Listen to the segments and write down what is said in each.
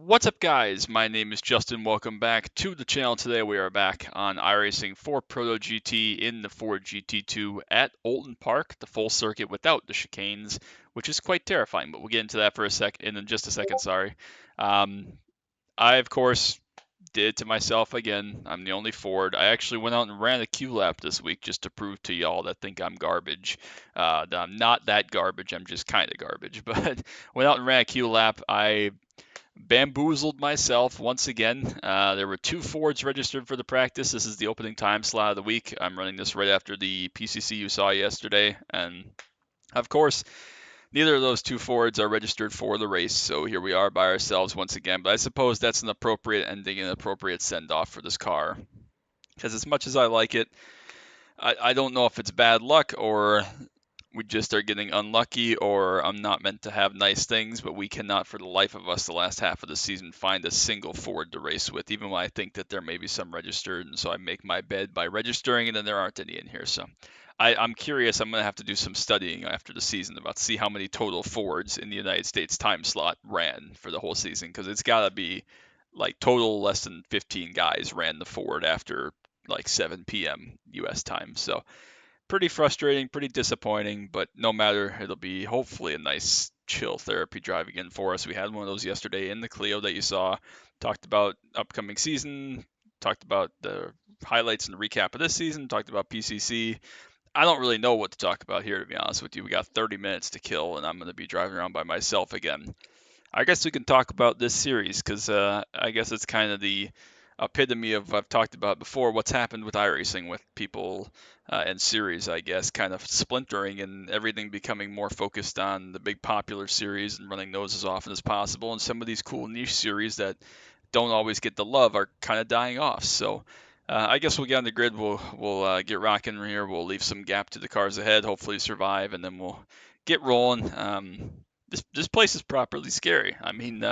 What's up, guys? My name is Justin. Welcome back to the channel. Today we are back on iRacing for Proto-GT in the Ford GT2 at Oulton Park, the full circuit without the chicanes, which is quite terrifying, but we'll get into that for a second, in just a second, sorry. I, of course, did to myself again. I'm the only Ford. I actually went out and ran a Q lap this week just to prove to y'all that think I'm garbage. That I'm not that garbage. I'm just kind of garbage. But went out and ran a Q lap. I bamboozled myself once again. There were two Fords registered for the practice. This is the opening time slot of the week. I'm running this right after the PCC you saw yesterday. And of course, neither of those two Fords are registered for the race. So here we are by ourselves once again. But I suppose that's an appropriate ending and an appropriate send off for this car. Because as much as I like it, I don't know if it's bad luck or we just are getting unlucky, or I'm not meant to have nice things, but we cannot for the life of us the last half of the season find a single Ford to race with, even when I think that there may be some registered, and so I make my bed by registering, and then there aren't any in here. So I'm curious. I'm going to have to do some studying after the season about see how many total Fords in the United States time slot ran for the whole season, because it's got to be like total less than 15 guys ran the Ford after like 7 p.m. U.S. time. So pretty frustrating, pretty disappointing, but no matter, it'll be hopefully a nice chill therapy drive again for us. We had one of those yesterday in the Clio that you saw. Talked about upcoming season, talked about the highlights and the recap of this season, talked about PCC. I don't really know what to talk about here, to be honest with you. We got 30 minutes to kill, and I'm going to be driving around by myself again. I guess we can talk about this series because I guess it's kind of the epitome of I've talked about before. What's happened with iRacing with people and series, I guess, kind of splintering and everything becoming more focused on the big popular series and running those as often as possible. And some of these cool niche series that don't always get the love are kind of dying off. So I guess we'll get on the grid. We'll get rocking here. We'll leave some gap to the cars ahead. Hopefully survive, and then we'll get rolling. This place is properly scary. I mean,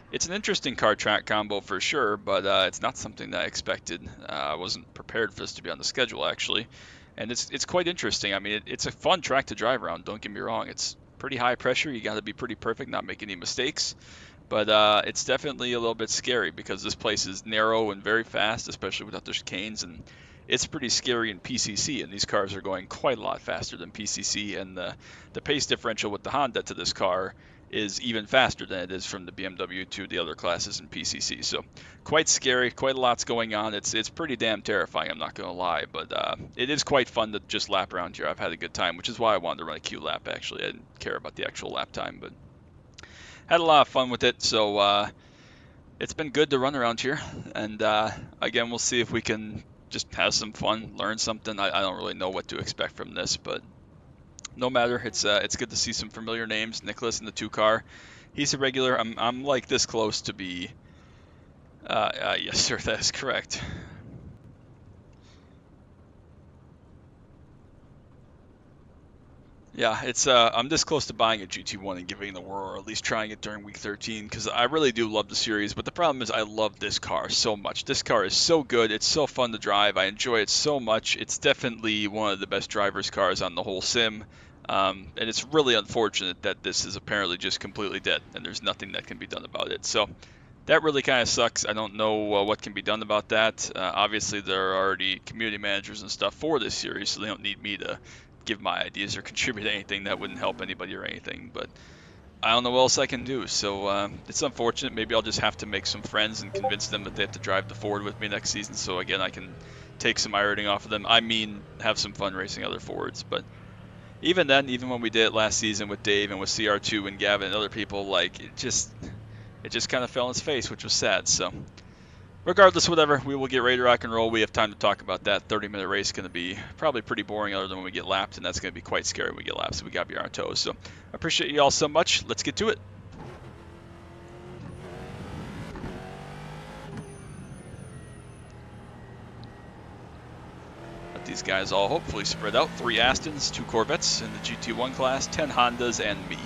it's an interesting car track combo for sure, but it's not something that I expected. I wasn't prepared for this to be on the schedule actually, and it's quite interesting. I mean, it's a fun track to drive around. Don't get me wrong. It's pretty high pressure. You got to be pretty perfect, not make any mistakes. But it's definitely a little bit scary because this place is narrow and very fast, especially without the chicanes, and it's pretty scary in PCC, and these cars are going quite a lot faster than PCC, and the pace differential with the Honda to this car is even faster than it is from the BMW to the other classes in PCC. So quite scary, quite a lot's going on. It's pretty damn terrifying, I'm not going to lie, but it is quite fun to just lap around here. I've had a good time, which is why I wanted to run a Q lap, actually. I didn't care about the actual lap time, but had a lot of fun with it. So it's been good to run around here, and again, we'll see if we can just have some fun, learn something. I don't really know what to expect from this, but no matter. It's good to see some familiar names. Nicholas in the 2 car, he's a regular. I'm like this close to be. Yes, sir, that is correct. Yeah, it's I'm this close to buying a GT1 and giving it a whirl, or at least trying it during week 13, because I really do love the series. But the problem is I love this car so much. This car is so good. It's so fun to drive. I enjoy it so much. It's definitely one of the best drivers' cars on the whole sim. And it's really unfortunate that this is apparently just completely dead, and there's nothing that can be done about it. So that really kind of sucks. I don't know what can be done about that. Obviously, there are already community managers and stuff for this series, so they don't need me to give my ideas or contribute anything that wouldn't help anybody or anything. But I don't know what else I can do. So it's unfortunate. Maybe I'll just have to make some friends and convince them that they have to drive the Ford with me next season. So again, I can take some iRacing off of them. I mean, have some fun racing other Fords. But even then, even when we did it last season with Dave and with CR2 and Gavin and other people, like it just kind of fell on its face, which was sad. So regardless, whatever, we will get ready to rock and roll. We have time to talk about that. 30-minute race is going to be probably pretty boring other than when we get lapped, and that's going to be quite scary when we get lapped, so we got to be on our toes. So I appreciate you all so much. Let's get to it. Let these guys all hopefully spread out. 3 Astons, 2 Corvettes in the GT1 class, 10 Hondas, and me.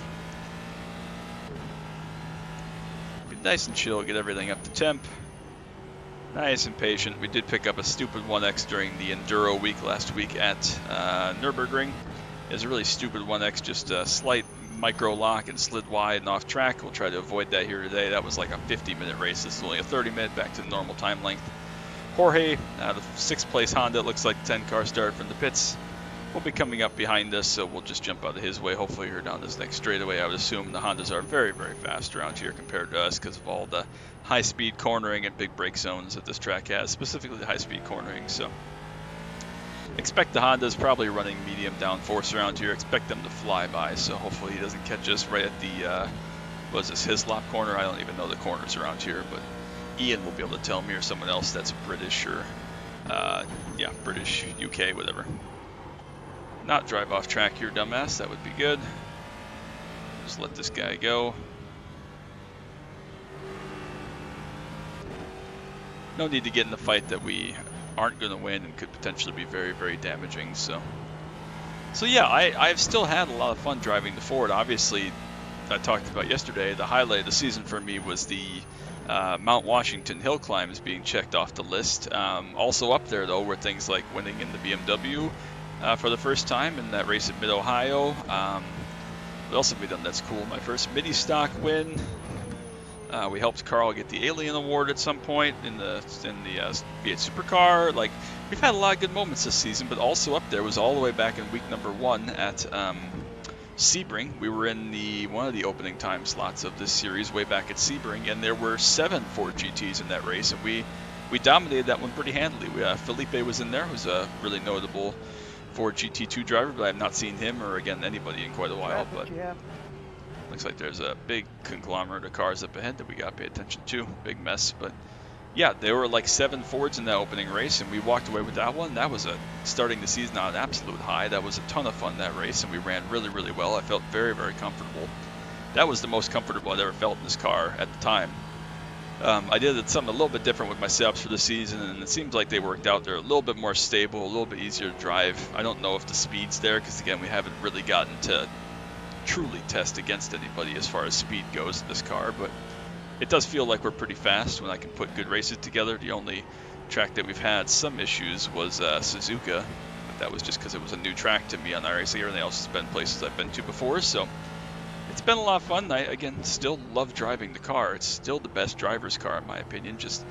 Be nice and chill, get everything up to temp. Nice and patient. We did pick up a stupid 1X during the Enduro week last week at Nürburgring. It was a really stupid 1X, just a slight micro lock and slid wide and off track. We'll try to avoid that here today. That was like a 50-minute race. This is only a 30-minute, back to the normal time length. Jorge, the 6th place Honda, looks like the 10-car start from the pits, will be coming up behind us, so we'll just jump out of his way. Hopefully here down this next straightaway. I would assume the Hondas are very, very fast around here compared to us because of all the high-speed cornering and big brake zones that this track has, specifically the high-speed cornering. So expect the Hondas probably running medium downforce around here. Expect them to fly by, so hopefully he doesn't catch us right at the, what is this, Hislop corner? I don't even know the corners around here, but Ian will be able to tell me, or someone else that's British or, yeah, British, UK, whatever. Not drive off track here, dumbass. That would be good. Just let this guy go. No need to get in the fight that we aren't going to win and could potentially be very, very damaging. So yeah, I've still had a lot of fun driving the Ford. Obviously, I talked about yesterday, the highlight of the season for me was the Mount Washington hill climbs being checked off the list. Also up there, though, were things like winning in the BMW for the first time in that race at Mid-Ohio. What else have we done that's cool? My first mini stock win. We helped Carl get the Alien Award at some point in the V8 Supercar. Like, we've had a lot of good moments this season, but also up there was all the way back in week number 1 at Sebring. We were in one of the opening time slots of this series way back at Sebring, and there were 7 Ford GTs in that race, and we dominated that one pretty handily. Felipe was in there, who's a really notable Ford GT2 driver, but I have not seen him or, again, anybody in quite a while. But looks like there's a big conglomerate of cars up ahead that we got to pay attention to. Big mess. But yeah, there were like 7 Fords in that opening race, and we walked away with that one. That was starting the season on an absolute high. That was a ton of fun, that race, and we ran really, really well. I felt very, very comfortable. That was the most comfortable I'd ever felt in this car at the time. I did something a little bit different with my setups for the season, and it seems like they worked out. They're a little bit more stable, a little bit easier to drive. I don't know if the speed's there, because again, we haven't really gotten to truly test against anybody as far as speed goes in this car, but it does feel like we're pretty fast when I can put good races together. The only track that we've had some issues was Suzuka, but that was just because it was a new track to me on iRacing. Everything else has been places I've been to before, so it's been a lot of fun. I, again, still love driving the car. It's still the best driver's car, in my opinion. Just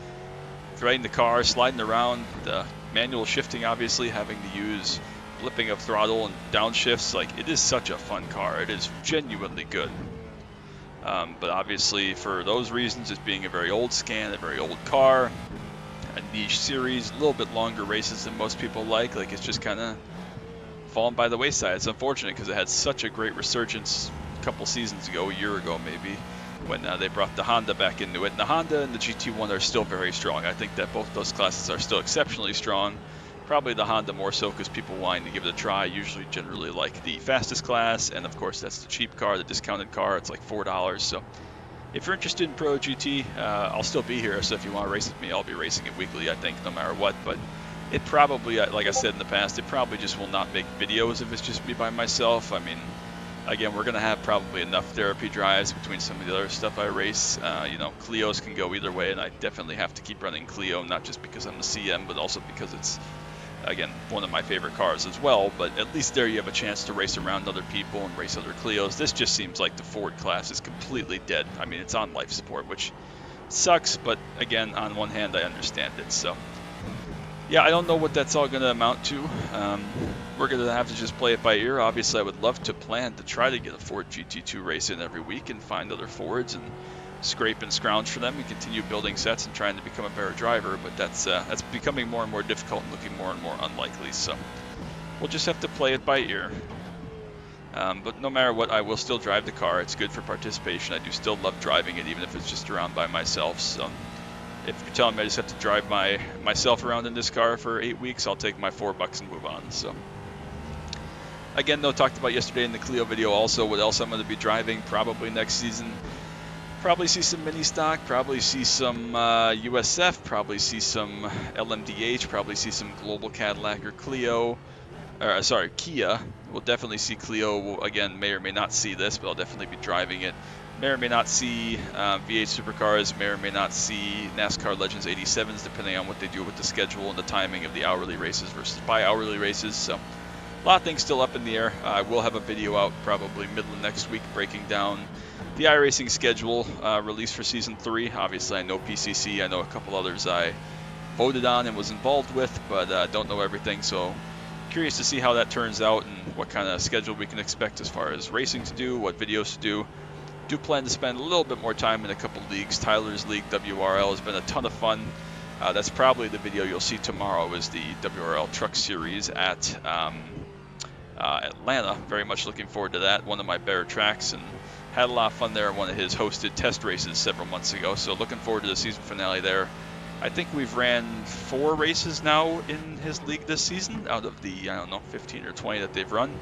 riding the car, sliding around, the manual shifting, obviously, having to use flipping of throttle and downshifts. Like, it is such a fun car. It is genuinely good. But obviously, for those reasons, it's being a very old scan, a very old car, a niche series, a little bit longer races than most people like. Like, it's just kind of fallen by the wayside. It's unfortunate because it had such a great resurgence a couple seasons ago, a year ago maybe, when they brought the Honda back into it. And the Honda and the GT1 are still very strong. I think that both those classes are still exceptionally strong. Probably the Honda more so because people wanting to give it a try usually generally like the fastest class, and of course that's the cheap car, the discounted car. It's like $4. So if you're interested in Proto-GT, I'll still be here, so if you want to race with me, I'll be racing it weekly, I think, no matter what. But it probably, like I said in the past, it probably just will not make videos if it's just me by myself. I mean, again, we're going to have probably enough therapy drives between some of the other stuff I race. You know, Clios can go either way, and I definitely have to keep running Clio, not just because I'm a CM, but also because it's, again, one of my favorite cars as well. But at least there you have a chance to race around other people and race other Clios. This just seems like the Ford class is completely dead. I mean, it's on life support, which sucks, but again, on one hand, I understand it. So yeah, I don't know what that's all going to amount to. We're going to have to just play it by ear. Obviously, I would love to plan to try to get a Ford GT2 race in every week and find other Fords and scrape and scrounge for them and continue building sets and trying to become a better driver. But that's becoming more and more difficult and looking more and more unlikely. So we'll just have to play it by ear. But no matter what, I will still drive the car. It's good for participation. I do still love driving it, even if it's just around by myself. So if you're telling me I just have to drive myself around in this car for 8 weeks, I'll take my $4 and move on. So again, though, talked about yesterday in the Clio video also what else I'm going to be driving probably next season. Probably see some mini stock, probably see some USF, probably see some LMDH, probably see some Global Cadillac or Clio, Kia. We'll definitely see Clio. Again, may or may not see this, but I'll definitely be driving it. May or may not see V8 Supercars, may or may not see NASCAR Legends 87s, depending on what they do with the schedule and the timing of the hourly races versus bi-hourly races. So A lot of things still up in the air. I will have a video out probably middle of next week breaking down the iRacing schedule release for Season 3. Obviously, I know PCC. I know a couple others I voted on and was involved with, but don't know everything. So curious to see how that turns out and what kind of schedule we can expect as far as racing to do, what videos to do. Do plan to spend a little bit more time in a couple leagues. Tyler's League WRL has been a ton of fun. That's probably the video you'll see tomorrow is the WRL Truck Series at Atlanta. Very much looking forward to that. One of my better tracks, and had a lot of fun there in one of his hosted test races several months ago. So looking forward to the season finale there. I think we've ran 4 races now in his league this season out of the, I don't know, 15 or 20 that they've run.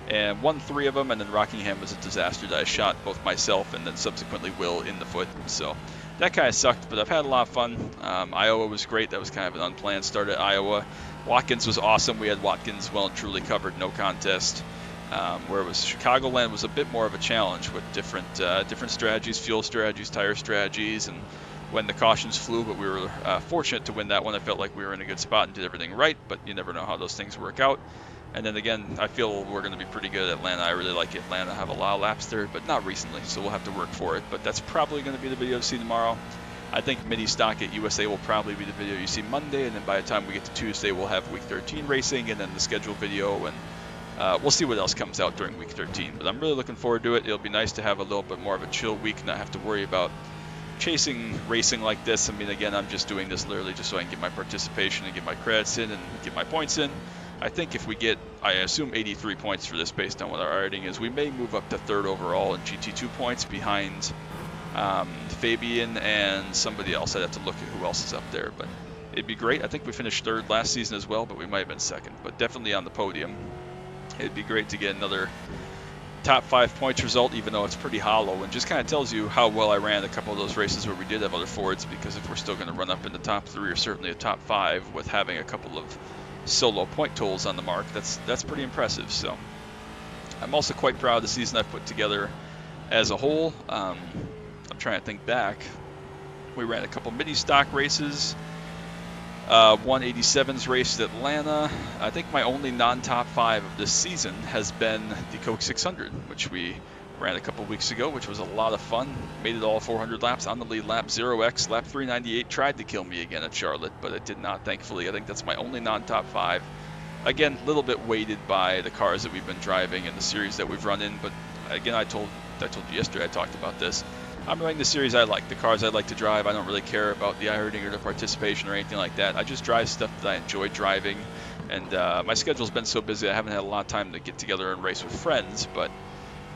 And won 3 of them, and then Rockingham was a disaster that I shot both myself and then subsequently Will in the foot. So that kind of sucked, but I've had a lot of fun. Iowa was great. That was kind of an unplanned start at Iowa. Watkins was awesome. We had Watkins well and truly covered, no contest. Where it was Chicagoland was a bit more of a challenge with different strategies, fuel strategies, tire strategies, and when the cautions flew, but we were fortunate to win that one. I felt like we were in a good spot and did everything right, but you never know how those things work out. And then again, I feel we're going to be pretty good at Atlanta. I really like Atlanta. I have a lot of laps there, but not recently, so we'll have to work for it. But that's probably going to be the video you see tomorrow. I think mini stock at USA will probably be the video you see Monday, and then by the time we get to Tuesday, we'll have Week 13 racing, and then the schedule video, and we'll see what else comes out during Week 13. But I'm really looking forward to it. It'll be nice to have a little bit more of a chill week, not have to worry about chasing racing like this. I mean, again, I'm just doing this literally just so I can get my participation and get my credits in and get my points in. I think if we get, I assume 83 points for this based on what our rating is, we may move up to 3rd overall in GT2 points behind Fabian and somebody else. I'd have to look at who else is up there, but it'd be great. I think we finished 3rd last season as well, but we might have been 2nd, but definitely on the podium. It'd be great to get another top 5 points result, even though it's pretty hollow, and just kind of tells you how well I ran a couple of those races where we did have other Fords, because if we're still going to run up in the top 3 or certainly a top 5 with having a couple of solo point totals on the mark, that's pretty impressive. So I'm also quite proud of the season I've put together as a whole. I'm trying to think back. We ran a couple mini stock races, 187's race at Atlanta. I think my only non-top 5 of this season has been the Coke 600, which we ran a couple weeks ago, which was a lot of fun. Made it all 400 laps on the lead lap. 0x, lap 398 tried to kill me again at Charlotte, but it did not, thankfully. I think that's my only non-top 5. Again, a little bit weighted by the cars that we've been driving and the series that we've run in, but again, I told you yesterday, I talked about this. I'm running the series I like, the cars I like to drive. I don't really care about the iRacing or the participation or anything like that. I just drive stuff that I enjoy driving, and my schedule's been so busy I haven't had a lot of time to get together and race with friends, but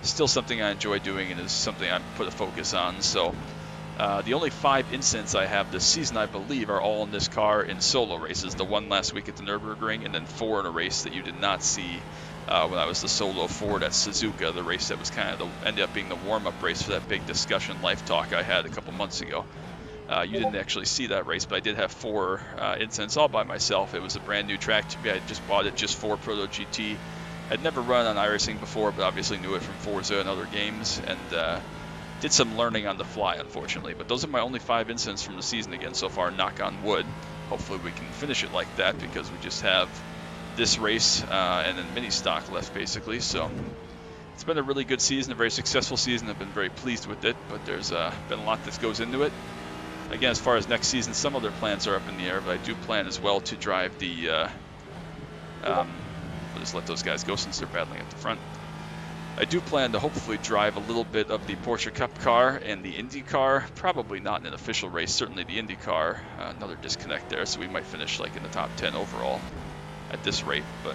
still something I enjoy doing and is something I put a focus on. So the only 5 incidents I have this season, I believe, are all in this car in solo races. The one last week at the Nürburgring, and then 4 in a race that you did not see when I was the solo Ford at Suzuka, the race that was kind of ended up being the warm-up race for that big discussion life talk I had a couple months ago. You didn't actually see that race, but I did have 4 incidents all by myself. It was a brand new track to me. I just bought it just for Proto-GT. I'd never run on iRacing before, but obviously knew it from Forza and other games, and did some learning on the fly, unfortunately. But those are my only 5 incidents from the season again so far, knock on wood. Hopefully we can finish it like that, because we just have this race and then mini stock left, basically. So it's been a really good season, a very successful season. I've been very pleased with it, but there's been a lot that goes into it. Again, as far as next season, some other plans are up in the air, but I do plan as well to drive the I'll just let those guys go since they're battling at the front. I do plan to hopefully drive a little bit of the Porsche Cup car and the Indy car. Probably not in an official race, certainly the Indy car. Another disconnect there, so we might finish like in the top 10 overall at this rate. But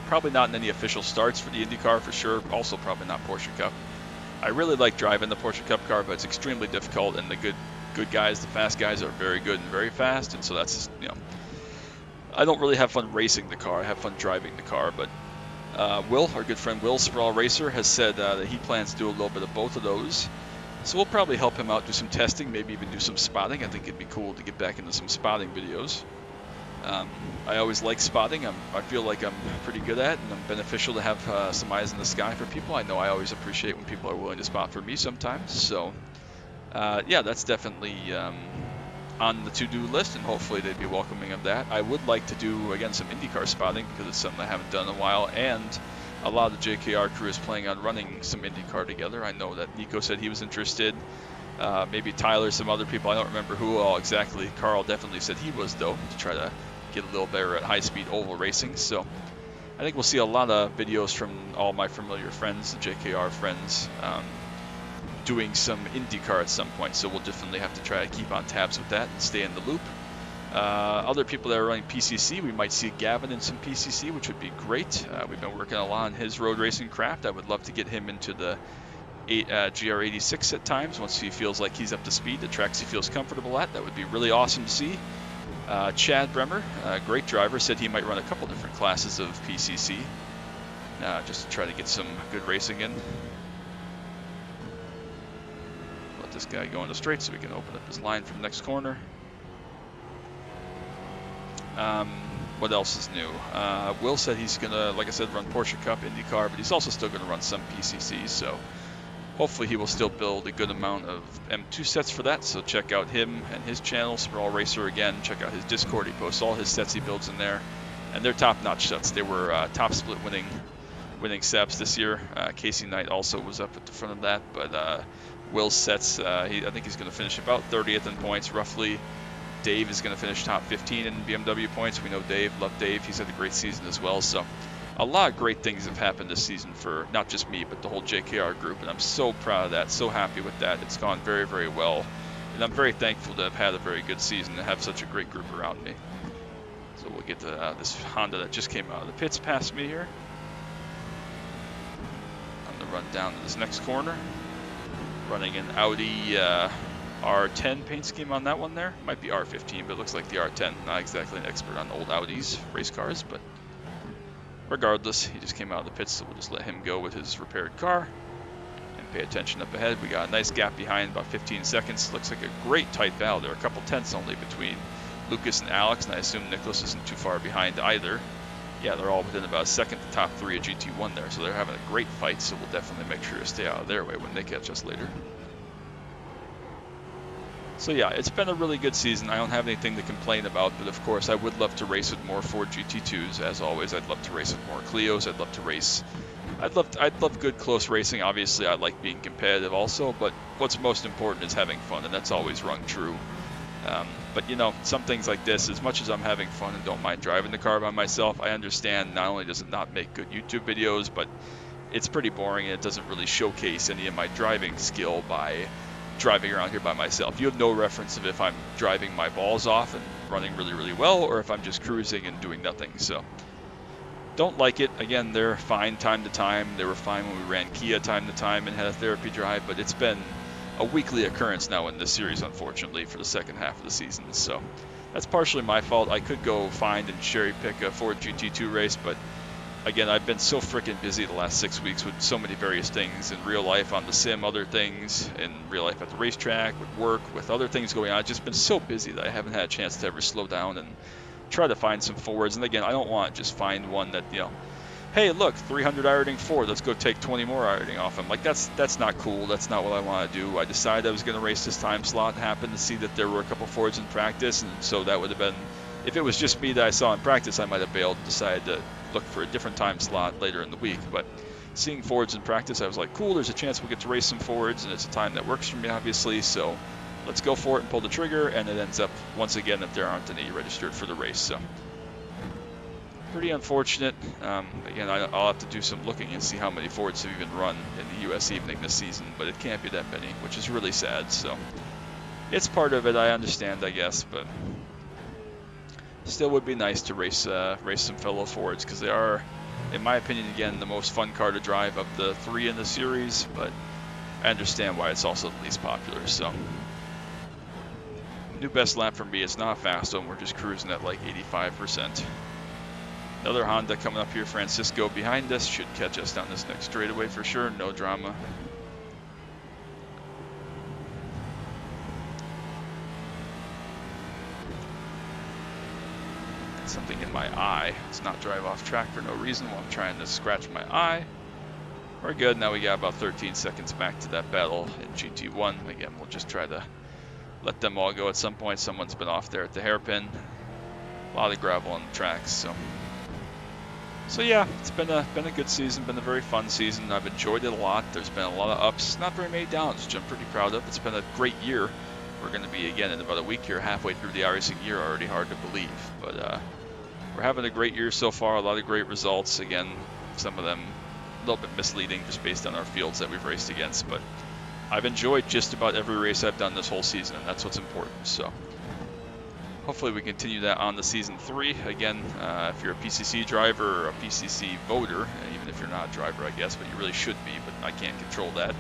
probably not in any official starts for the Indy car for sure. Also probably not Porsche Cup. I really like driving the Porsche Cup car, but it's extremely difficult, and the good guys, the fast guys, are very good and very fast, and so that's, you know, I don't really have fun racing the car. I have fun driving the car, but Will, our good friend Will, Sprawl Racer, has said that he plans to do a little bit of both of those. So we'll probably help him out, do some testing, maybe even do some spotting. I think it'd be cool to get back into some spotting videos. I always like spotting. I feel like I'm pretty good at it, and I'm beneficial to have some eyes in the sky for people. I know I always appreciate when people are willing to spot for me sometimes. So yeah, that's definitely on the to-do list, and hopefully they'd be welcoming of that. I would like to do, again, some IndyCar spotting because it's something I haven't done in a while, and a lot of the JKR crew is planning on running some IndyCar together. I know that Nico said he was interested. Maybe Tyler, some other people. I don't remember who all exactly. Carl definitely said he was, though, to try to get a little better at high-speed oval racing. So I think we'll see a lot of videos from all my familiar friends, the JKR friends, doing some IndyCar at some point. So we'll definitely have to try to keep on tabs with that and stay in the loop. Other people that are running PCC, we might see Gavin in some PCC, which would be great. We've been working a lot on his road racing craft. I would love to get him into the GR86 at times once he feels like he's up to speed, the tracks he feels comfortable at. That would be really awesome to see. Chad Bremer, a great driver, said he might run a couple different classes of PCC just to try to get some good racing in. Let this guy go into straight so we can open up his line from the next corner. What else is new? Will said he's going to, like I said, run Porsche Cup, IndyCar, but he's also still going to run some PCC, so hopefully he will still build a good amount of M2 sets for that, so check out him and his channel, Sprawl Racer again. Check out his Discord, he posts all his sets he builds in there, and they're top-notch sets. They were top split winning seps this year. Casey Knight also was up at the front of that, but Will's sets, I think he's going to finish about 30th in points, roughly. Dave is going to finish top 15 in BMW points. We know Dave, love Dave. He's had a great season as well. So a lot of great things have happened this season for not just me, but the whole JKR group. And I'm so proud of that, so happy with that. It's gone very, very well. And I'm very thankful to have had a very good season and have such a great group around me. So we'll get to this Honda that just came out of the pits past me here. I'm going to run down to this next corner. Running an Audi R10 paint scheme on that one there. Might be R15, but it looks like the R10. Not exactly an expert on old Audis, race cars, but regardless, he just came out of the pits, so we'll just let him go with his repaired car and pay attention up ahead. We got a nice gap behind, about 15 seconds. Looks like a great tight battle. There are a couple tenths only between Lucas and Alex, and I assume Nicholas isn't too far behind either. Yeah, they're all within about a second, the top three of GT1 there, so they're having a great fight, so we'll definitely make sure to stay out of their way when they catch us later. So yeah, it's been a really good season. I don't have anything to complain about, but of course I would love to race with more Ford GT2s. As always, I'd love to race with more Clios. I'd love good close racing. Obviously, I like being competitive also, but what's most important is having fun, and that's always rung true. But you know, some things like this, as much as I'm having fun and don't mind driving the car by myself, I understand not only does it not make good YouTube videos, but it's pretty boring and it doesn't really showcase any of my driving skill by driving around here by myself. You have no reference of if I'm driving my balls off and running really, really well, or if I'm just cruising and doing nothing. So don't like it. Again, they're fine time to time. They were fine when we ran Kia time to time and had a therapy drive, but it's been a weekly occurrence now in this series, unfortunately, for the second half of the season. So that's partially my fault. I could go find and cherry pick a Ford GT2 race, but again, I've been so freaking busy the last 6 weeks with so many various things in real life, on the sim, other things, in real life at the racetrack, with work, with other things going on. I've just been so busy that I haven't had a chance to ever slow down and try to find some Fords. And again, I don't want to just find one that, you know, hey, look, 300 iRacing Ford, let's go take 20 more iRacing off them. Like, that's not cool. That's not what I want to do. I decided I was going to race this time slot and happened to see that there were a couple Fords in practice, and so that would have been, if it was just me that I saw in practice, I might have bailed and decided to look for a different time slot later in the week. But seeing Fords in practice, I was like, cool, there's a chance we'll get to race some Fords, and it's a time that works for me, obviously, so let's go for it and pull the trigger. And it ends up, once again, that there aren't any registered for the race. So pretty unfortunate. Again, I'll have to do some looking and see how many Fords have even run in the U.S. evening this season, but it can't be that many, which is really sad. So it's part of it, I understand, I guess, but still would be nice to race some fellow Fords, because they are, in my opinion, again, the most fun car to drive of the three in the series, but I understand why it's also the least popular. So new best lap for me. It's not a fast one. We're just cruising at like 85%. Another Honda coming up here, Francisco behind us, should catch us down this next straightaway for sure, no drama. Something in my eye. Let's not drive off track for no reason while I'm trying to scratch my eye. We're good. Now we got about 13 seconds back to that battle in GT1. Again, we'll just try to let them all go at some point. Someone's been off there at the hairpin. A lot of gravel on the tracks, so yeah, it's been a good season, been a very fun season. I've enjoyed it a lot. There's been a lot of ups, not very many downs, which I'm pretty proud of. It's been a great year. We're going to be, again, in about a week here, halfway through the iRacing year. Already hard to believe, but we're having a great year so far. A lot of great results. Again, some of them a little bit misleading just based on our fields that we've raced against, but I've enjoyed just about every race I've done this whole season, and that's what's important. So hopefully we continue that on to Season 3. Again, if you're a PCC driver or a PCC voter, even if you're not a driver, I guess, but you really should be, but I can't control that.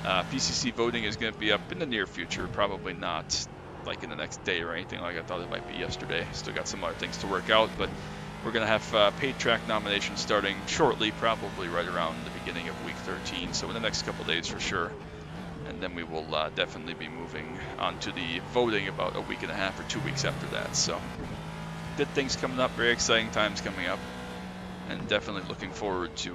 PCC voting is going to be up in the near future, probably not like in the next day or anything like I thought it might be yesterday. Still got some other things to work out, but we're going to have paid track nominations starting shortly, probably right around the beginning of week 13, so in the next couple days for sure. And then we will definitely be moving on to the voting about a week and a half or 2 weeks after that. So good things coming up, very exciting times coming up, and definitely looking forward to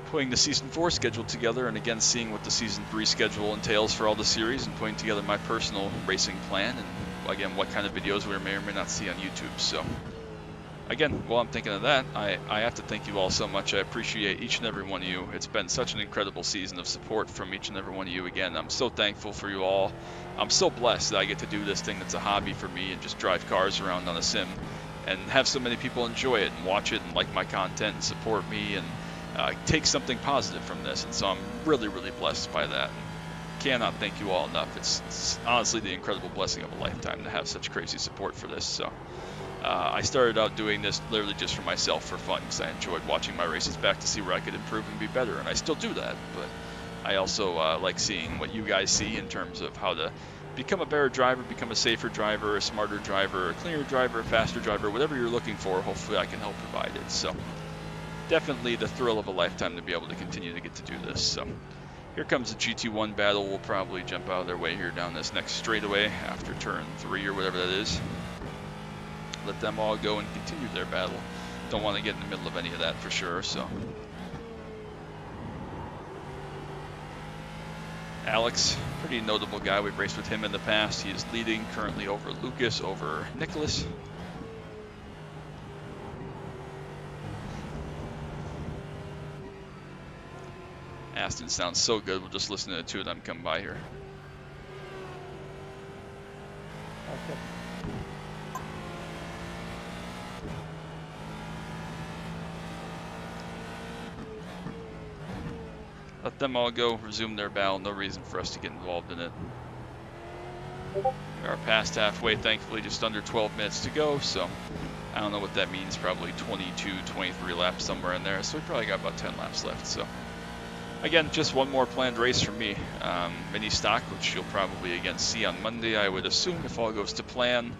putting the Season 4 schedule together, and again seeing what the Season 3 schedule entails for all the series, and putting together my personal racing plan, and again what kind of videos we may or may not see on YouTube. So again, while I'm thinking of that, I have to thank you all so much. I appreciate each and every one of you. It's been such an incredible season of support from each and every one of you. Again, I'm so thankful for you all. I'm so blessed that I get to do this thing that's a hobby for me and just drive cars around on a sim and have so many people enjoy it and watch it and like my content and support me and take something positive from this. And so I'm really, really blessed by that. Cannot thank you all enough. It's honestly the incredible blessing of a lifetime to have such crazy support for this. So I started out doing this literally just for myself, for fun, because I enjoyed watching my races back to see where I could improve and be better, and I still do that. But I also like seeing what you guys see in terms of how to become a better driver, become a safer driver, a smarter driver, a cleaner driver, a faster driver, whatever you're looking for. Hopefully I can help provide it. So definitely the thrill of a lifetime to be able to continue to get to do this. So here comes the GT1 battle. We'll probably jump out of their way here down this next straightaway after turn 3 or whatever that is. Let them all go and continue their battle. Don't want to get in the middle of any of that for sure. So Alex, pretty notable guy. We've raced with him in the past. He is leading currently over Lucas, over Nicholas. Aston sounds so good. We'll just listen to the two of them come by here. Okay. Let them all go, resume their battle. No reason for us to get involved in it. We are past halfway, thankfully, just under 12 minutes to go, so I don't know what that means. Probably 22, 23 laps somewhere in there, so we probably got about 10 laps left. So again, just one more planned race for me. Mini stock, which you'll probably again see on Monday, I would assume, if all goes to plan.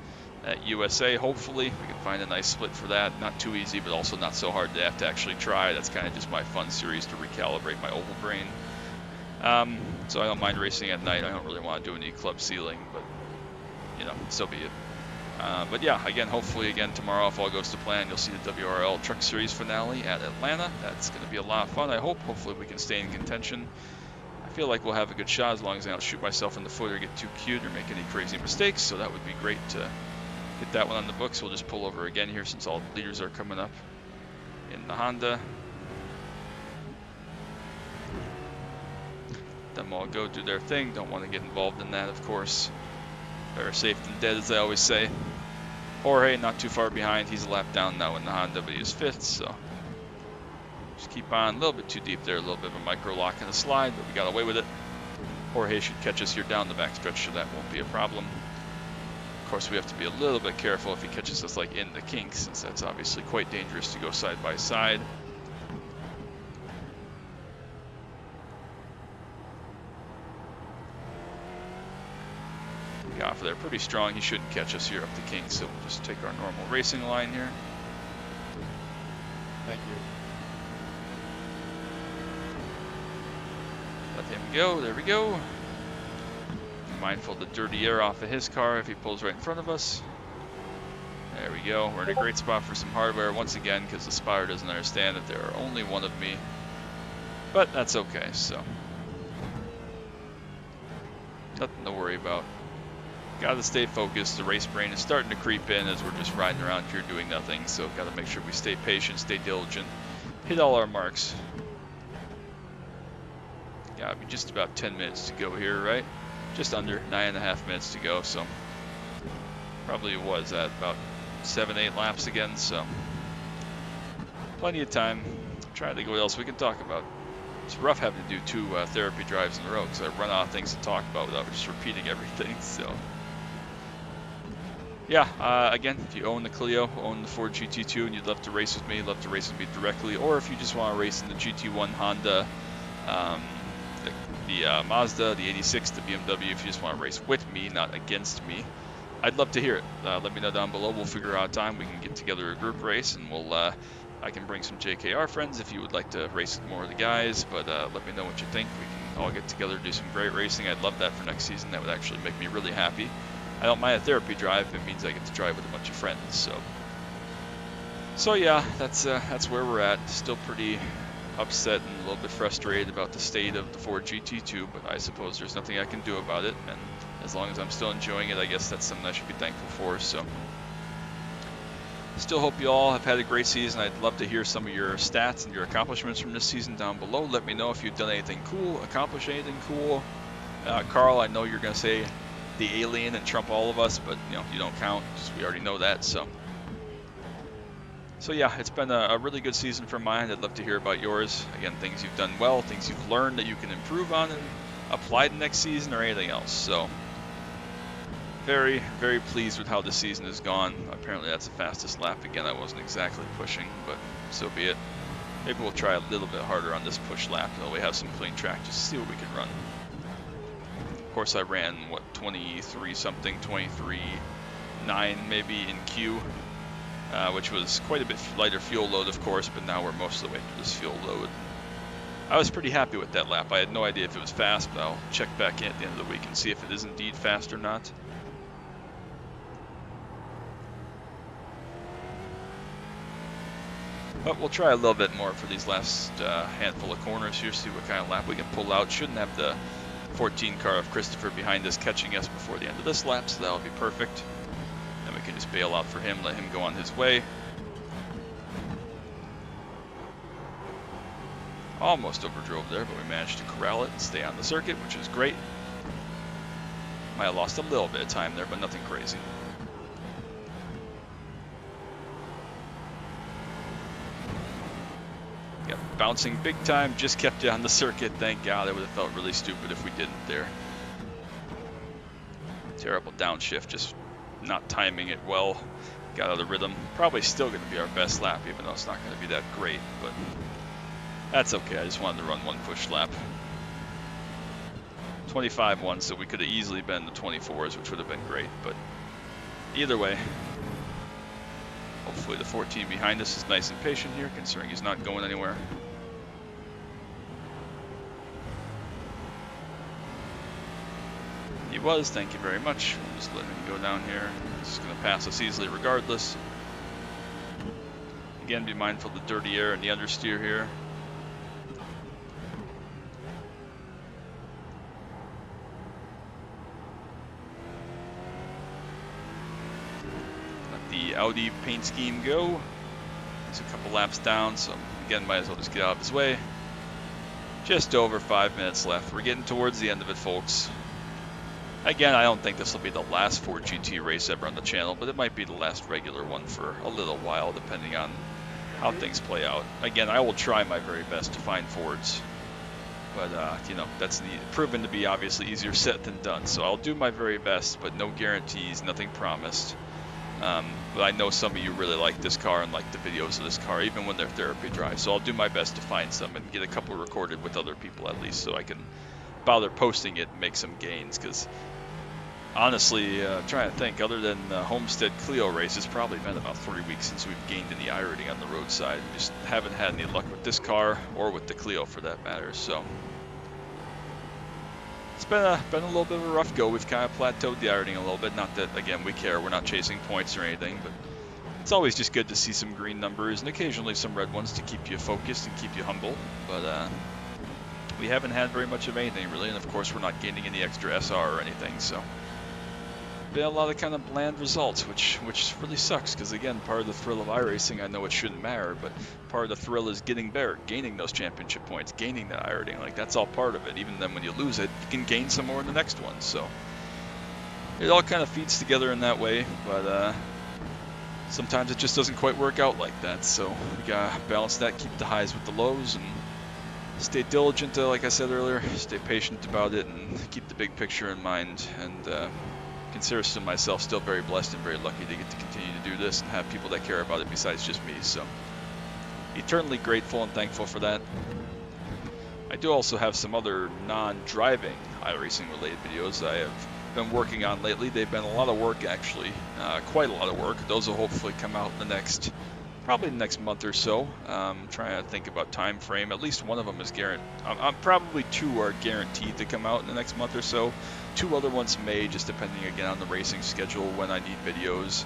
At USA, hopefully we can find a nice split for that. Not too easy, but also not so hard to have to actually try. That's kind of just my fun series to recalibrate my oval brain. So I don't mind racing at night. I don't really want to do any club ceiling, but you know, so be it. But yeah, again, hopefully again tomorrow, if all goes to plan, you'll see the WRL Truck Series finale at Atlanta. That's going to be a lot of fun, I hope. Hopefully we can stay in contention. I feel like we'll have a good shot as long as I don't shoot myself in the foot or get too cute or make any crazy mistakes, so that would be great to get that one on the books. We'll just pull over again here since all the leaders are coming up in the Honda. Them all go do their thing. Don't want to get involved in that, of course. Better safe than dead, as I always say. Jorge, not too far behind. He's a lap down now in the Honda, but he is 5th, so just keep on. A little bit too deep there. A little bit of a micro lock in the slide, but we got away with it. Jorge should catch us here down the backstretch, so that won't be a problem. Of course, we have to be a little bit careful if he catches us like in the kinks, since that's obviously quite dangerous to go side by side. Got off there pretty strong. He shouldn't catch us here up the kinks, so we'll just take our normal racing line here. Thank you. Let him go. There we go. Mindful of the dirty air off of his car if he pulls right in front of us. There we go. We're in a great spot for some hardware once again, because the spotter doesn't understand that there are only one of me. But that's okay, so nothing to worry about. Got to stay focused. The race brain is starting to creep in as we're just riding around here doing nothing. So got to make sure we stay patient, stay diligent, hit all our marks. Got to be just about 10 minutes to go here, right? Just under 9.5 minutes to go. So probably was at about 7-8 laps again. So plenty of time. Trying to think what else we can talk about. It's rough having to do 2 therapy drives in a row because I run out of things to talk about without just repeating everything. So. Yeah, again, if you own the Clio, own the Ford GT2, and you'd love to race with me, love to race with me directly, or if you just want to race in the GT1 Honda, the Mazda, the 86, the BMW, if you just want to race with me, not against me, I'd love to hear it. Let me know down below. We'll figure out a time. We can get together a group race, and I can bring some JKR friends if you would like to race with more of the guys, but let me know what you think. We can all get together, do some great racing. I'd love that for next season. That would actually make me really happy. I don't mind a therapy drive. It means I get to drive with a bunch of friends. So yeah, that's where we're at. Still pretty upset and a little bit frustrated about the state of the Ford GT2, but I suppose there's nothing I can do about it. And as long as I'm still enjoying it, I guess that's something I should be thankful for. So still hope you all have had a great season. I'd love to hear some of your stats and your accomplishments from this season down below. Let me know if you've done anything cool, accomplished anything cool. Carl, I know you're going to say the alien and trump all of us, but you don't count. We already know that. So yeah, it's been a really good season for mine. I'd love to hear about yours. Again, things you've done well, things you've learned that you can improve on and apply to next season, or anything else. So very, very pleased with how the season has gone. Apparently that's the fastest lap again. I wasn't exactly pushing, but so be it. Maybe we'll try a little bit harder on this push lap until we have some clean track just to see what we can run. Of course, I ran, 23 something, 23.9 maybe in Q, which was quite a bit lighter fuel load, of course, but now we're most of the way through this fuel load. I was pretty happy with that lap. I had no idea if it was fast, but I'll check back in at the end of the week and see if it is indeed fast or not. But we'll try a little bit more for these last handful of corners here, see what kind of lap we can pull out. Shouldn't have the 14 car of Christopher behind us catching us before the end of this lap, so that'll be perfect. Then we can just bail out for him, let him go on his way. Almost overdrove there, but we managed to corral it and stay on the circuit, which is great. Might have lost a little bit of time there, but nothing crazy. Yep, bouncing big time, just kept you on the circuit. Thank God. It would have felt really stupid if we didn't there. Terrible downshift, just not timing it well. Got out of rhythm. Probably still going to be our best lap, even though it's not going to be that great, but that's okay. I just wanted to run one push lap. 25-1, so we could have easily been the 24s, which would have been great, but either way. Hopefully the 14 behind us is nice and patient here, considering he's not going anywhere. He was, thank you very much. We'll just let him go down here. He's going to pass us easily regardless. Again, be mindful of the dirty air and the understeer here. The Audi paint scheme go. It's a couple laps down, so again, might as well just get out of his way. Just over 5 minutes left. We're getting towards the end of it, folks. Again, I don't think this will be the last Ford GT race ever on the channel, but it might be the last regular one for a little while, depending on how things play out. Again, I will try my very best to find Fords, but that's proven to be obviously easier said than done. So I'll do my very best, but no guarantees, nothing promised. But I know some of you really like this car and like the videos of this car, even when they're therapy drives. So I'll do my best to find some and get a couple recorded with other people at least, so I can bother posting it and make some gains. Because honestly, trying to think, other than the Homestead Clio race, it's probably been about 3 weeks since we've gained any iRating on the roadside. We just haven't had any luck with this car or with the Clio for that matter. So it's been a little bit of a rough go. We've kind of plateaued the iRating a little bit. Not that, again, we care. We're not chasing points or anything, but it's always just good to see some green numbers and occasionally some red ones to keep you focused and keep you humble. But we haven't had very much of anything, really, and of course we're not gaining any extra SR or anything, so been a lot of kind of bland results, which really sucks, because again, part of the thrill of iRacing, I know it shouldn't matter, but part of the thrill is getting better, gaining those championship points, gaining that iRating. Like, that's all part of it. Even then, when you lose it, you can gain some more in the next one. So it all kind of feeds together in that way, but sometimes it just doesn't quite work out like that. So we gotta balance that, keep the highs with the lows, and stay diligent, like I said earlier, stay patient about it, and keep the big picture in mind, and consider myself still very blessed and very lucky to get to continue to do this and have people that care about it besides just me. So eternally grateful and thankful for that. I do also have some other non-driving iRacing related videos I have been working on lately. They've been a lot of work, actually, quite a lot of work. Those will hopefully come out in the probably the next month or so. Trying to think about time frame. At least one of them is guaranteed. Probably two are guaranteed to come out in the next month or so. Two other ones may, just depending again on the racing schedule, when I need videos,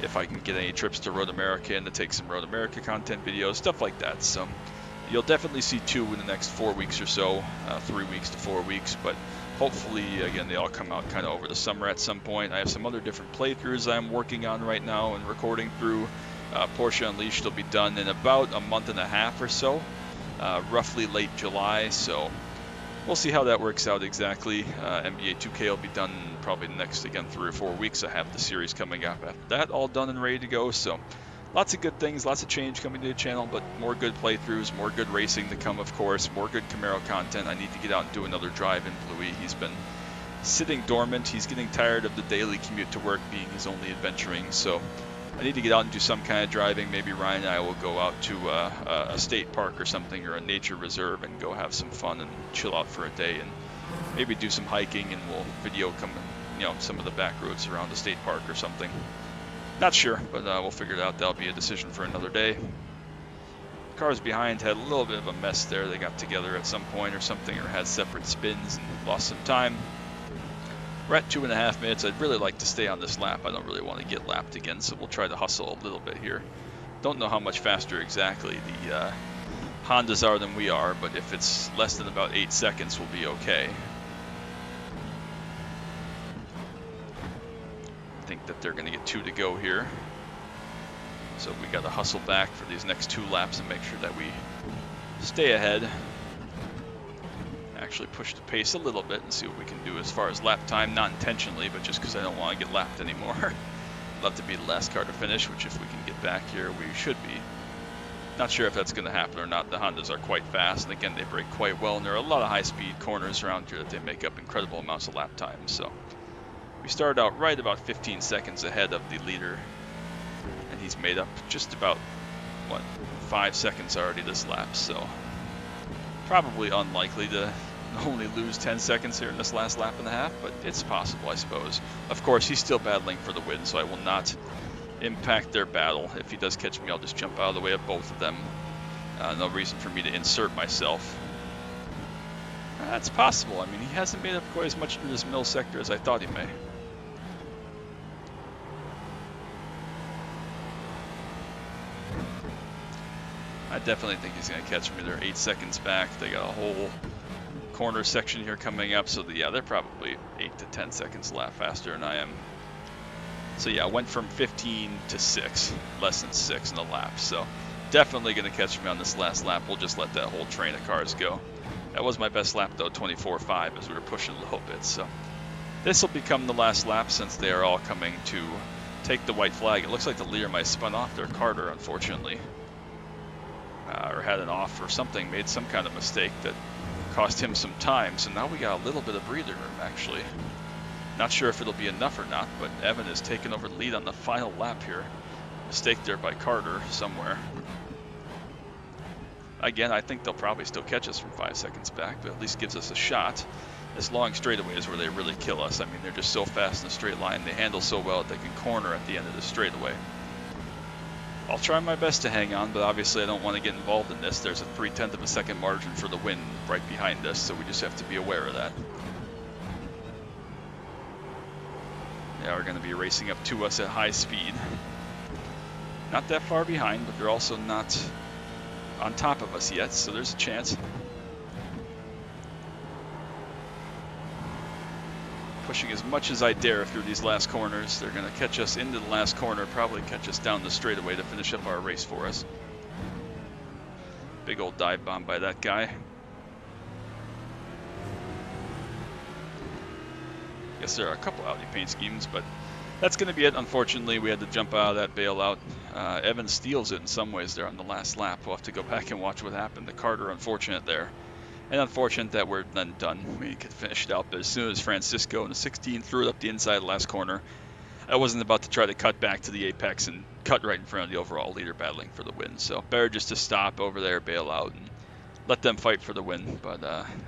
if I can get any trips to Road America and to take some Road America content videos, stuff like that. So you'll definitely see two in the next 4 weeks or so, 3 weeks to 4 weeks, but hopefully, again, they all come out kind of over the summer at some point. I have some other different playthroughs I'm working on right now and recording through. Porsche Unleashed will be done in about a month and a half or so, roughly late July, so we'll see how that works out exactly. NBA 2K will be done probably the next, again, 3 or 4 weeks. I have the series coming up after that, all done and ready to go, so lots of good things, lots of change coming to the channel, but more good playthroughs, more good racing to come, of course, more good Camaro content. I need to get out and do another drive in Bluey. He's been sitting dormant. He's getting tired of the daily commute to work being his only adventuring, so I need to get out and do some kind of driving. Maybe Ryan and I will go out to a state park or something, or a nature reserve, and go have some fun and chill out for a day, and maybe do some hiking, and we'll video some of the back roads around the state park or something. Not sure, but we'll figure it out. That'll be a decision for another day. Cars behind had a little bit of a mess there. They got together at some point or something, or had separate spins and lost some time. We're at 2.5 minutes. I'd really like to stay on this lap. I don't really want to get lapped again, so we'll try to hustle a little bit here. Don't know how much faster exactly the Hondas are than we are, but if it's less than about 8 seconds, we'll be okay. I think that they're going to get 2 to go here. So we got to hustle back for these next 2 laps and make sure that we stay ahead. Actually push the pace a little bit and see what we can do as far as lap time, not intentionally, but just because I don't want to get lapped anymore. Love to be the last car to finish, which if we can get back here, we should be. Not sure if that's going to happen or not. The Hondas are quite fast, and again, they brake quite well, and there are a lot of high-speed corners around here that they make up incredible amounts of lap time. So we started out right about 15 seconds ahead of the leader, and he's made up just about, 5 seconds already this lap, so probably unlikely to only lose 10 seconds here in this last lap and a half, but it's possible, I suppose. Of course, he's still battling for the win, so I will not impact their battle. If he does catch me, I'll just jump out of the way of both of them. No reason for me to insert myself. That's possible. I mean, he hasn't made up quite as much through this middle sector as I thought he may. I definitely think he's going to catch me. They're 8 seconds back. They got a whole corner section here coming up, so yeah, they're probably 8 to 10 seconds a lap faster than I am. So yeah, I went from 15 to 6, less than 6 in the lap, so definitely going to catch me on this last lap. We'll just let that whole train of cars go. That was my best lap though, 24.5, as we were pushing a little bit, so this will become the last lap since they are all coming to take the white flag. It looks like the leader might have spun off their Carter, unfortunately. Or had an off or something, made some kind of mistake that cost him some time. So now we got a little bit of breather room, actually. Not sure if it'll be enough or not, but Evan has taken over the lead on the final lap here. Mistake there by Carter somewhere. Again, I think they'll probably still catch us from 5 seconds back, but at least gives us a shot. This long straightaway is where they really kill us. I mean, they're just so fast in a straight line. They handle so well that they can corner at the end of the straightaway. I'll try my best to hang on, but obviously I don't want to get involved in this. There's a 0.3 of a second margin for the win right behind us, so we just have to be aware of that. Yeah, we're going to be racing up to us at high speed. Not that far behind, but they're also not on top of us yet, so there's a chance. Pushing as much as I dare through these last corners. They're going to catch us into the last corner, probably catch us down the straightaway to finish up our race for us. Big old dive bomb by that guy. Guess there are a couple Audi paint schemes, but that's going to be it. Unfortunately, we had to jump out of that bailout. Evan steals it in some ways there on the last lap. We'll have to go back and watch what happened. The Carter, unfortunate there. And unfortunate that we're then done. We could finish it out, but as soon as Francisco in the 16 threw it up the inside of the last corner, I wasn't about to try to cut back to the apex and cut right in front of the overall leader battling for the win. So better just to stop over there, bail out, and let them fight for the win. But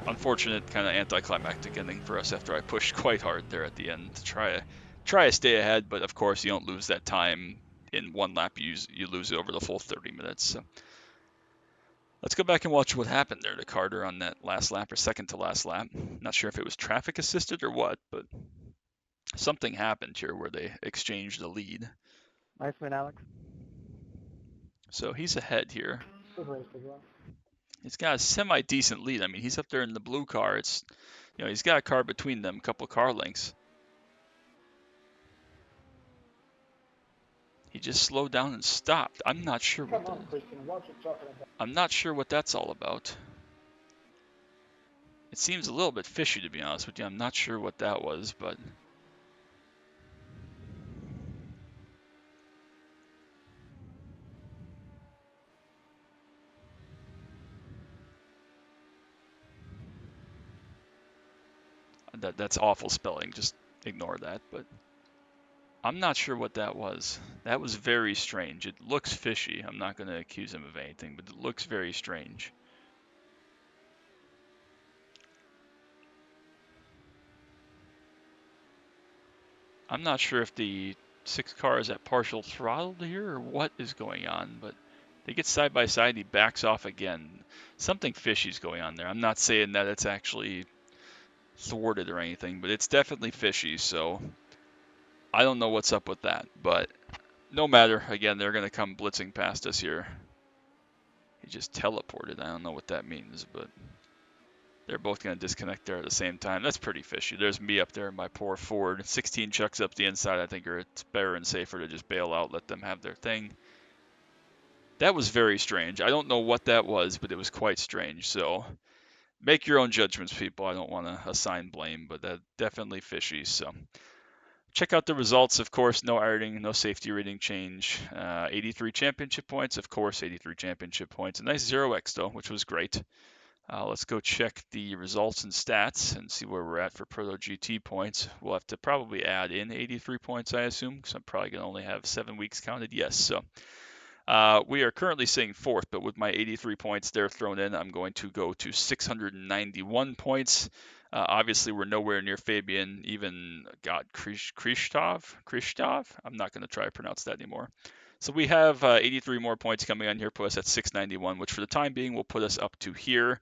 unfortunate kind of anticlimactic ending for us after I pushed quite hard there at the end to try to stay ahead. But of course, you don't lose that time in one lap. You lose it over the full 30 minutes. So let's go back and watch what happened there to Carter on that last lap or second to last lap. Not sure if it was traffic assisted or what, but something happened here where they exchanged the lead. Nice win, Alex. So he's ahead here. Good race as well. He's got a semi-decent lead. I mean, he's up there in the blue car. It's, he's got a car between them, a couple car lengths. He just slowed down and stopped. I'm not sure I'm not sure what that's all about. It seems a little bit fishy, to be honest with you. I'm not sure what that was, but that's awful spelling. Just ignore that. But I'm not sure what that was. That was very strange. It looks fishy. I'm not going to accuse him of anything, but it looks very strange. I'm not sure if the 6 car is at partial throttle here or what is going on, but they get side by side. He backs off again. Something fishy is going on there. I'm not saying that it's actually thwarted or anything, but it's definitely fishy. So I don't know what's up with that, but no matter. Again, they're going to come blitzing past us here. He just teleported. I don't know what that means, but they're both going to disconnect there at the same time. That's pretty fishy. There's me up there in my poor Ford. 16 chucks up the inside. I think it's better and safer to just bail out, let them have their thing. That was very strange. I don't know what that was, but it was quite strange. So make your own judgments, people. I don't want to assign blame, but that's definitely fishy. So check out the results. Of course, no ironing, no safety rating change. 83 championship points, of course, 83 championship points. A nice 0x though, which was great. Let's go check the results and stats and see where we're at for Proto-GT points. We'll have to probably add in 83 points, I assume, because I'm probably going to only have 7 weeks counted. Yes, so we are currently sitting 4th, but with my 83 points there thrown in, I'm going to go to 691 points. Obviously, we're nowhere near Fabian, even, Krishtov? I'm not going to try to pronounce that anymore. So we have 83 more points coming on here, put us at 691, which for the time being will put us up to here.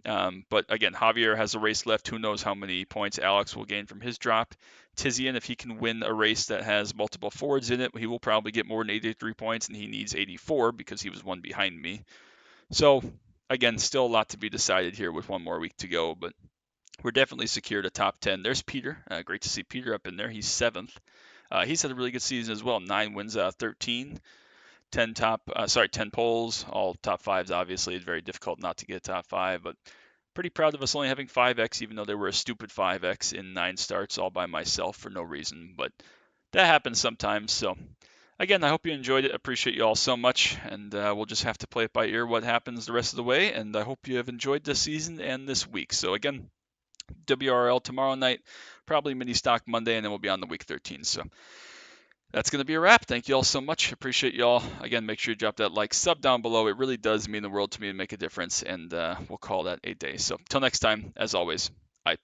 But again, Javier has a race left. Who knows how many points Alex will gain from his drop. Tizian, if he can win a race that has multiple Fords in it, he will probably get more than 83 points, and he needs 84 because he was one behind me. So again, still a lot to be decided here with one more week to go, but we're definitely secured a top 10. There's Peter. Great to see Peter up in there. He's 7th. He's had a really good season as well. 9 wins out of 13. 10 poles, all top 5s. Obviously, it's very difficult not to get a top 5, but pretty proud of us only having 5x, even though there were a stupid 5x in 9 starts all by myself for no reason. But that happens sometimes. So again, I hope you enjoyed it. Appreciate you all so much, and we'll just have to play it by ear what happens the rest of the way. And I hope you have enjoyed this season and this week. So again, WRL tomorrow night, probably mini stock Monday, and then we'll be on the week 13. So that's going to be a wrap. Thank you all so much. Appreciate you all. Again, make sure you drop that like, sub down below. It really does mean the world to me and make a difference, and we'll call that a day. So until next time, as always, bye.